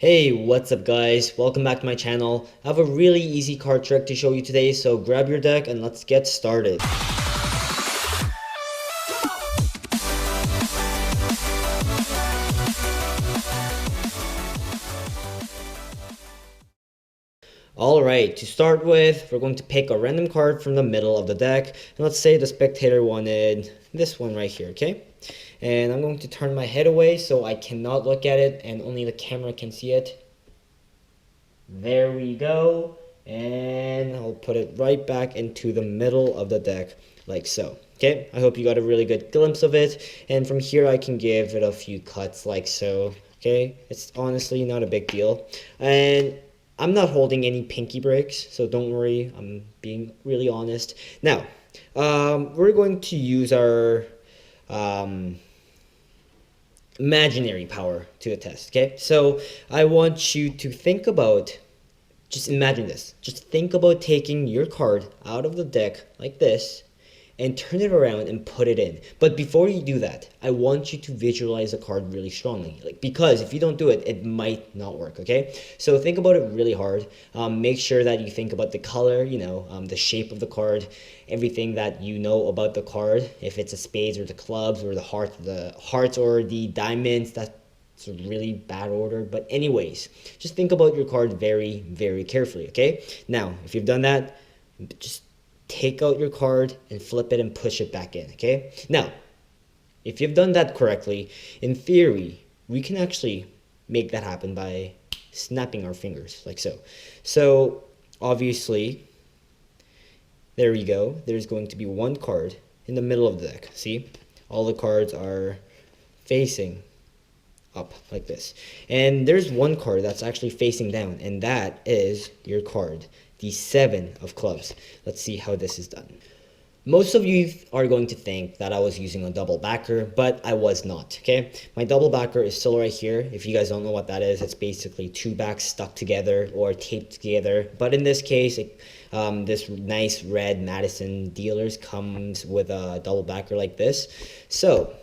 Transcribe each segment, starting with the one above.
Hey, what's up guys? Welcome back to my channel. I have a really easy card trick to show you today, so grab your deck and let's get started. Alright, to start with, we're going to pick a random card from the middle of the deck. And let's say the spectator wanted this one right here, okay? And I'm going to turn my head away so I cannot look at it and only the camera can see it. There we go. And I'll put it right back into the middle of the deck like so. Okay, I hope you got a really good glimpse of it. And from here I can give it a few cuts like so. Okay, it's honestly not a big deal. And I'm not holding any pinky breaks, so don't worry, I'm being really honest. Now, we're going to use our imaginary power to a test, okay? So I want you to think about, just imagine this. Just think about taking your card out of the deck like this and turn it around and put it in. But before you do that, I want you to visualize the card really strongly, because if you don't do it, it might not work, okay? So think about it really hard. Make sure that you think about the color, the shape of the card, everything that you know about the card. If it's a spades or the clubs or the hearts or the diamonds, that's a really bad order. But anyways, just think about your card very, very carefully, okay? Now, if you've done that, just take out your card and flip it and push it back in, okay? Now, if you've done that correctly, in theory, we can actually make that happen by snapping our fingers, like so. So, obviously, there we go. There's going to be one card in the middle of the deck, see? All the cards are facing up like this. And there's one card that's actually facing down, and that is your card, the 7 of clubs. Let's see how this is done. Most of you are going to think that I was using a double backer, but I was not, okay? My double backer is still right here. If you guys don't know what that is, it's basically two backs stuck together or taped together. But in this case, this nice red Madison Dealers comes with a double backer like this. So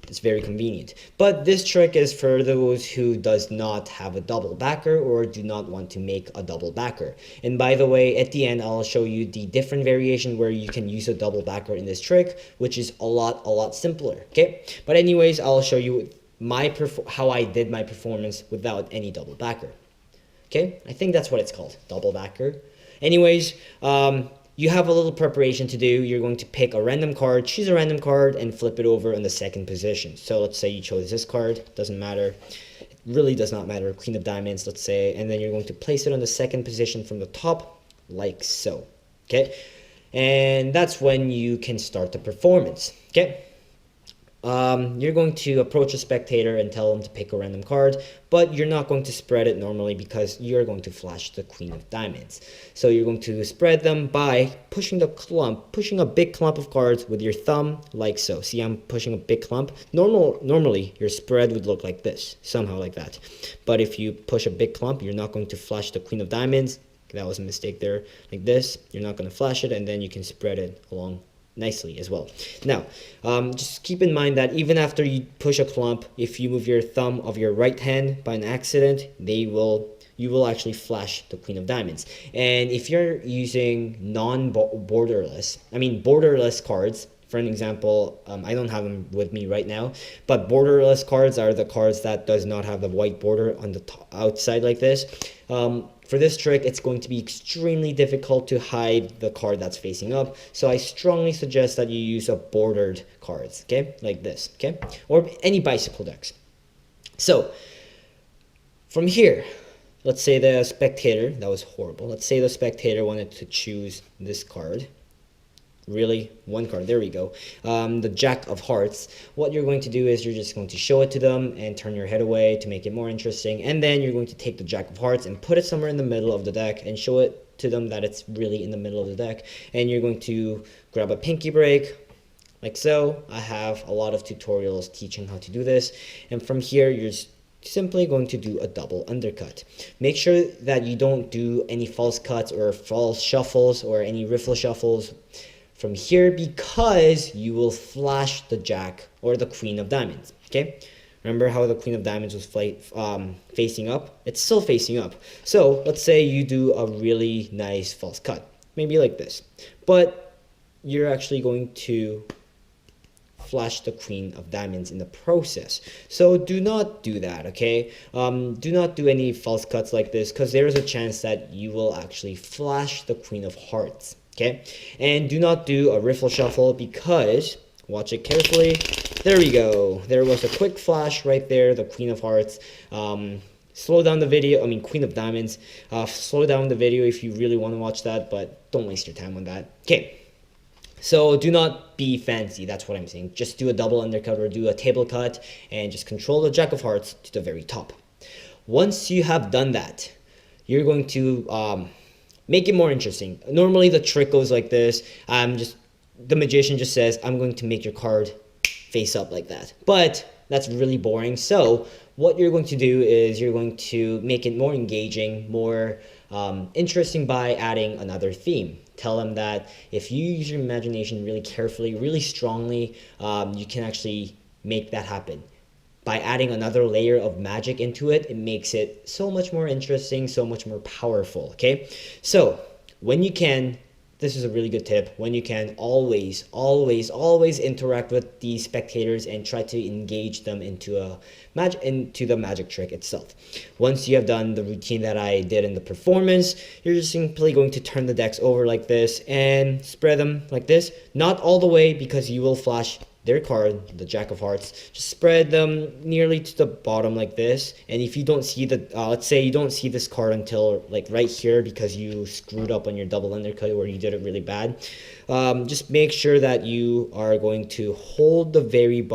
it's very convenient. But this trick is for those who does not have a double backer or do not want to make a double backer. And by the way, at the end, I'll show you the different variation where you can use a double backer in this trick, which is a lot simpler, okay? But anyways, I'll show you how I did my performance without any double backer. Okay? I think that's what it's called, double backer. Anyways, you have a little preparation to do. You're going to pick a random card, choose a random card, and flip it over in the second position. So let's say you chose this card. Doesn't matter. It really does not matter. Queen of Diamonds, let's say. And then you're going to place it on the second position from the top, like so. Okay? And that's when you can start the performance. Okay? You're going to approach a spectator and tell them to pick a random card, but you're not going to spread it normally because you're going to flash the Queen of Diamonds. So you're going to spread them by pushing a big clump of cards with your thumb, like so. See, I'm pushing a big clump. Normally, your spread would look like this, somehow like that. But if you push a big clump, you're not going to flash the Queen of Diamonds. That was a mistake there, like this. You're not going to flash it, and then you can spread it along nicely as well. Now, just keep in mind that even after you push a clump, if you move your thumb of your right hand by an accident, you will actually flash the Queen of Diamonds. And if you're using borderless cards, for an example, I don't have them with me right now, but borderless cards are the cards that does not have the white border on the outside like this. For this trick, it's going to be extremely difficult to hide the card that's facing up, so I strongly suggest that you use a bordered cards, okay, like this, okay, or any bicycle decks. So, from here, let's say the spectator, that was horrible, let's say the spectator wanted to choose this card. Really, one card, there we go, the Jack of Hearts. What you're going to do is you're just going to show it to them and turn your head away to make it more interesting, and then you're going to take the Jack of Hearts and put it somewhere in the middle of the deck and show it to them that it's really in the middle of the deck, and you're going to grab a pinky break like so. I have a lot of tutorials teaching how to do this, and from here you're simply going to do a double undercut. Make sure that you don't do any false cuts or false shuffles or any riffle shuffles from here, because you will flash the Jack or the Queen of Diamonds, okay? Remember how the Queen of Diamonds was facing up? It's still facing up. So let's say you do a really nice false cut, maybe like this. But you're actually going to flash the Queen of Diamonds in the process. So do not do that, okay? Do not do any false cuts like this, because there is a chance that you will actually flash the Queen of Hearts, okay? And do not do a riffle shuffle, because, watch it carefully, there we go. There was a quick flash right there, the Queen of Hearts. Slow down the video, Queen of Diamonds. Slow down the video if you really want to watch that, but don't waste your time on that. Okay. So do not be fancy, that's what I'm saying. Just do a double undercut or do a table cut and just control the Jack of Hearts to the very top. Once you have done that, you're going to make it more interesting. Normally the trick goes like this. The magician just says, I'm going to make your card face up like that. But that's really boring. So what you're going to do is you're going to make it more engaging, more interesting by adding another theme. Tell them that if you use your imagination really carefully, really strongly, you can actually make that happen. By adding another layer of magic into it, it makes it so much more interesting, so much more powerful, okay? So, when you can, this is a really good tip, when you can, always interact with the spectators and try to engage them into the magic trick itself. Once you have done the routine that I did in the performance, you're just simply going to turn the decks over like this and spread them like this. Not all the way, because you will flash their card, the Jack of Hearts. Just spread them nearly to the bottom like this. And if you don't see let's say you don't see this card until like right here because you screwed up on your double undercut or you did it really bad, just make sure that you are going to hold the very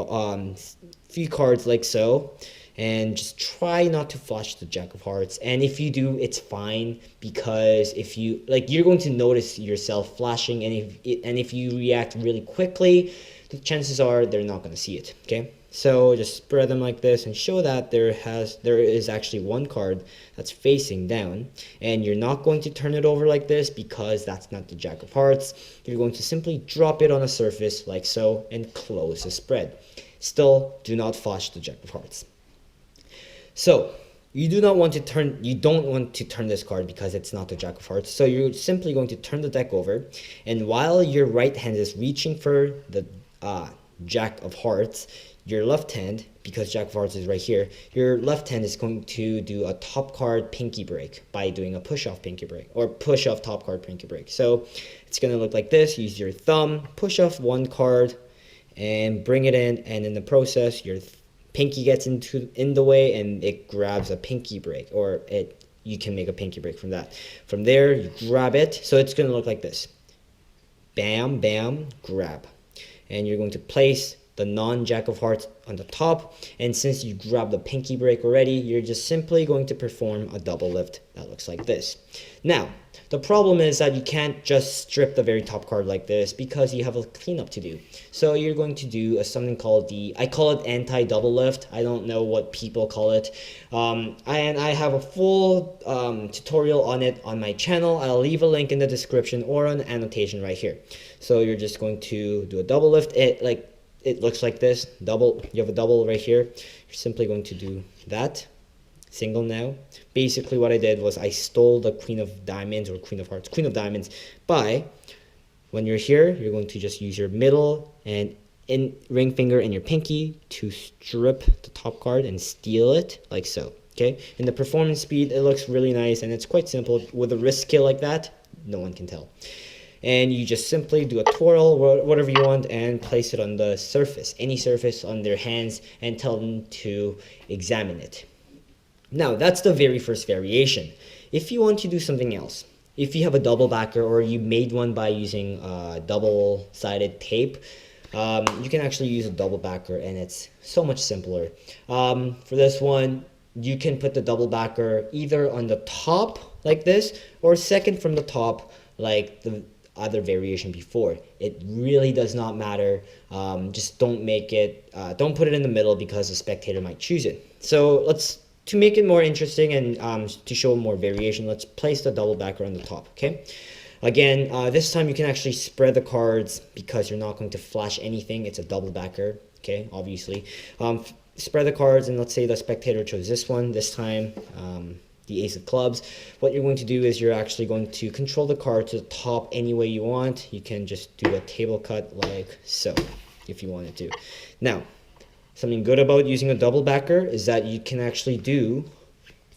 few cards like so, and just try not to flash the Jack of Hearts. And if you do, it's fine, because if you you're going to notice yourself flashing, and if you react really quickly, the chances are they're not going to see it, okay? So just spread them like this and show that there is actually one card that's facing down, and you're not going to turn it over like this because that's not the Jack of Hearts. You're going to simply drop it on a surface like so and close the spread. Still, do not flash the Jack of Hearts. So you don't want to turn this card because it's not the Jack of Hearts. So you're simply going to turn the deck over, and while your right hand is reaching for the Jack of Hearts, your left hand, because Jack of Hearts is right here, your left hand is going to do a top card pinky break by doing a push-off pinky break, or push-off top card pinky break. So it's going to look like this. Use your thumb, push off one card, and bring it in, and in the process, your pinky gets in the way, and it grabs a pinky break, or you can make a pinky break from that. From there, you grab it, so it's going to look like this. Bam, bam, grab. And you're going to place the non-Jack of Hearts on the top, and since you grabbed the pinky break already, you're just simply going to perform a double lift that looks like this. Now, the problem is that you can't just strip the very top card like this, because you have a cleanup to do. So you're going to do something called I call it anti-double lift. I don't know what people call it. And I have a full tutorial on it on my channel. I'll leave a link in the description or an annotation right here. So you're just going to do a double lift. It looks like this. Double. You have a double right here. You're simply going to do that. Single now. Basically what I did was I stole the Queen of Diamonds, or Queen of Hearts, Queen of Diamonds, when you're here, you're going to just use your middle and ring finger and your pinky to strip the top card and steal it like so. Okay? In the performance speed, it looks really nice, and it's quite simple. With a wrist skill like that, no one can tell. And you just simply do a twirl, whatever you want, and place it on the surface, any surface on their hands, and tell them to examine it. Now, that's the very first variation. If you want to do something else, if you have a double backer, or you made one by using double-sided tape, you can actually use a double backer, and it's so much simpler. For this one, you can put the double backer either on the top like this, or second from the top like the other variation before. It really does not matter. Just don't put it in the middle, because the spectator might choose it. So to make it more interesting and to show more variation, let's place the double backer on the top, okay? Again, this time you can actually spread the cards, because you're not going to flash anything. It's a double backer, okay, obviously. spread the cards, and let's say the spectator chose this one this time, the ace of clubs. What you're going to do is you're actually going to control the card to the top any way you want. You can just do a table cut like so if you wanted to. Now, something good about using a double backer is that you can actually do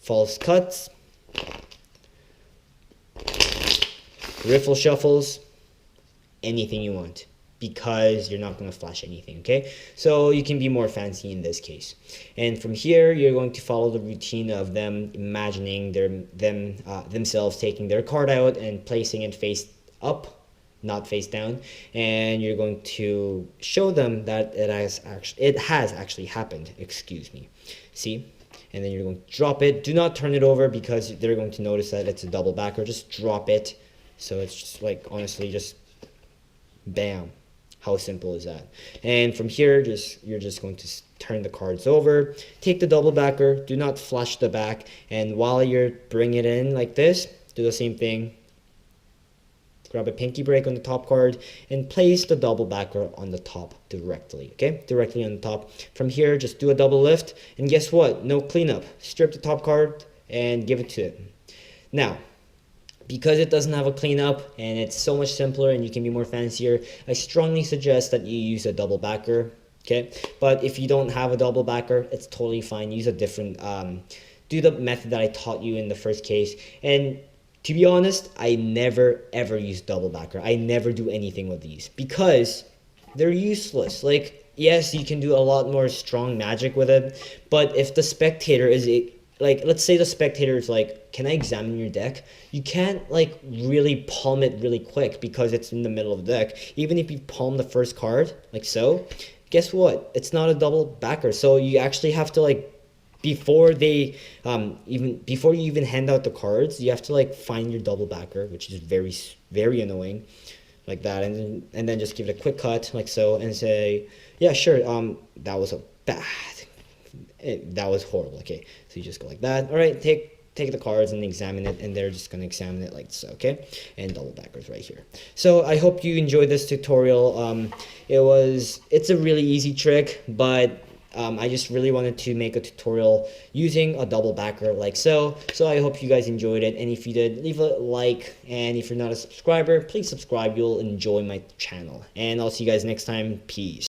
false cuts, riffle shuffles, anything you want, because you're not going to flash anything, okay? So you can be more fancy in this case. And from here, you're going to follow the routine of them imagining themselves taking their card out and placing it face up, not face down. And you're going to show them that it has actually happened, excuse me. See? And then you're going to drop it. Do not turn it over because they're going to notice that it's a double backer. Just drop it. So it's just like, honestly, just bam. How simple is that? And from here, you're just going to turn the cards over, take the double backer, do not flush the back, and while you're bringing it in like this, do the same thing. Grab a pinky break on the top card and place the double backer on the top directly, okay? Directly on the top. From here, just do a double lift, and guess what? No cleanup. Strip the top card and give it to it. Now, because it doesn't have a cleanup and it's so much simpler and you can be more fancier, I strongly suggest that you use a double backer, okay? But if you don't have a double backer, it's totally fine. Use a different, do the method that I taught you in the first case. And to be honest, I never ever use double backer. I never do anything with these because they're useless. Like, yes, you can do a lot more strong magic with it, but if the spectator is like, let's say the spectator is like, can I examine your deck? You can't like really palm it really quick because it's in the middle of the deck. Even if you palm the first card, like so, guess what? It's not a double backer. So you actually have to like, before you even hand out the cards, you have to like find your double backer, which is very, very annoying, like that. And then just give it a quick cut like so and say, yeah, sure, that was a bad, that was horrible. Okay, so you just go like that. All right, take the cards and examine it, and they're just going to examine it like so, okay? And double backers right here. So I hope you enjoyed this tutorial. It's a really easy trick, but I just really wanted to make a tutorial using a double backer like so. So I hope you guys enjoyed it, and if you did, leave a like, and if you're not a subscriber, please subscribe. You'll enjoy my channel, and I'll see you guys next time. Peace.